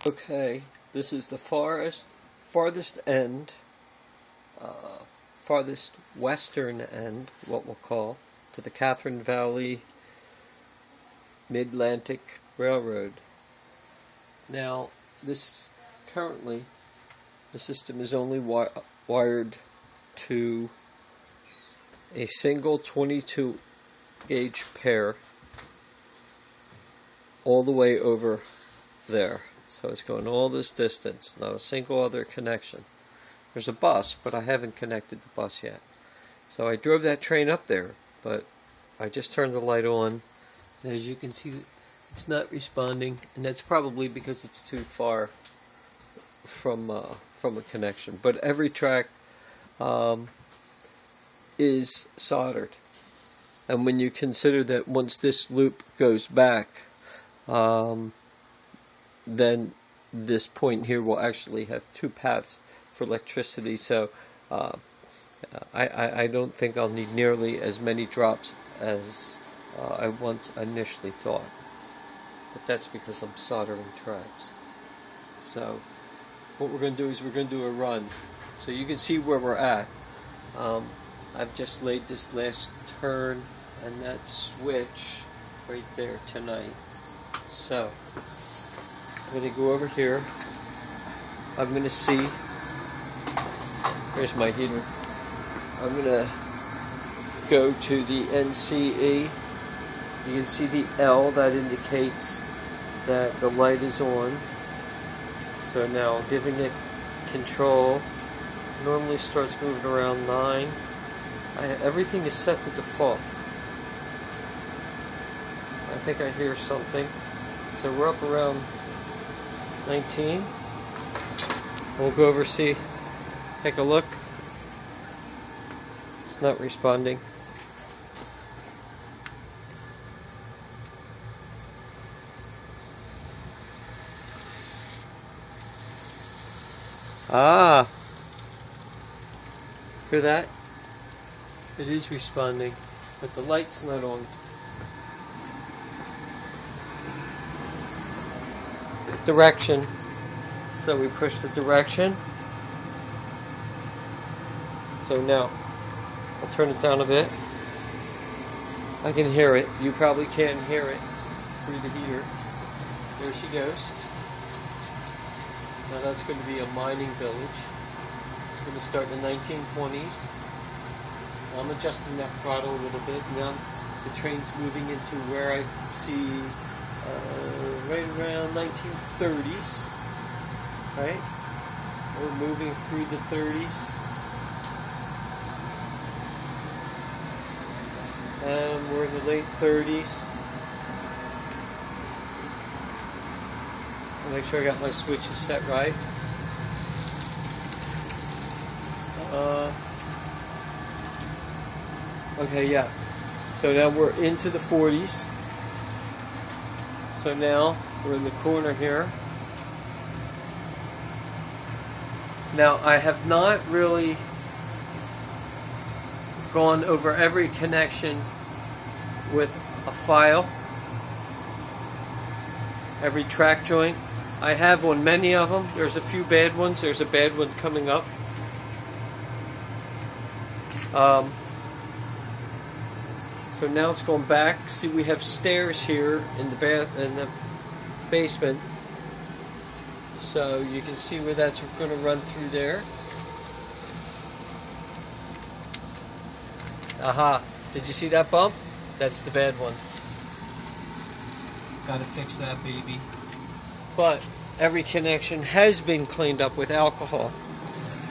Okay, this is the farthest end, farthest western end, what we'll call, to the Catherine Valley Mid-Atlantic Railroad. Now, currently, the system is only wired to a single 22 gauge pair all the way over there. So it's going all this distance, not a single other connection. There's a bus, but I haven't connected the bus yet. So I drove that train up there, but I just turned the light on. And as you can see, it's not responding, and that's probably because it's too far from a connection. But every track is soldered. And when you consider that once this loop goes back, then this point here will actually have two paths for electricity, so I don't think I'll need nearly as many drops as I once initially thought. But that's because I'm soldering tracks. So what we're going to do is we're going to do a run, so you can see where we're at. I've just laid this last turn and that switch right there tonight. So I'm going to go over here. I'm going to see, here's my heater. I'm going to go to the NCE. You can see the L, that indicates that the light is on. So now giving it control, normally starts moving around 9. Everything is set to default. I think I hear something. So we're up around 19. We'll go over, take a look. It's not responding. Ah! Hear that? It is responding, but the light's not on. Direction. So we push the direction. So now, I'll turn it down a bit. I can hear it. You probably can't hear it through the heater. There she goes. Now that's going to be a mining village. It's going to start in the 1920s. I'm adjusting that throttle a little bit. Now the train's moving into where I see right around 1930s. Right? We're moving through the 30s. And we're in the late 30s. I'll make sure I got my switches set right. Okay, yeah. So now we're into the 40s. So now we're in the corner here. Now I have not really gone over every connection with a file, every track joint. I have on many of them. There's a few bad ones. There's a bad one coming up. So now it's going back. See, we have stairs here in the basement. So you can see where that's going to run through there. Aha! Did you see that bump? That's the bad one. Gotta fix that baby. But every connection has been cleaned up with alcohol.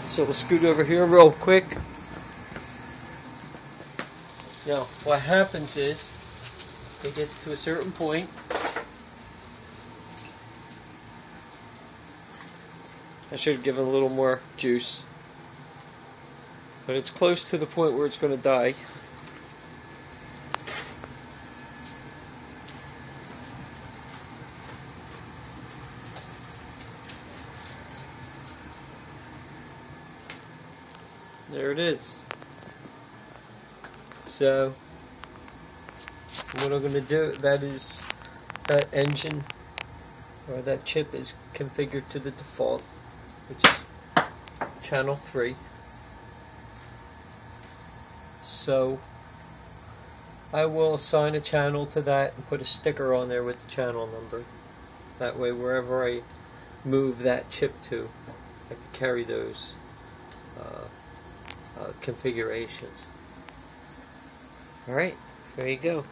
So we'll scoot over here real quick. Now, what happens is, it gets to a certain point. I should have given a little more juice. But it's close to the point where it's going to die. There it is. So, what I'm going to do, that engine or that chip is configured to the default, which is channel 3. So I will assign a channel to that and put a sticker on there with the channel number. That way wherever I move that chip to, I can carry those configurations. Alright, there you go.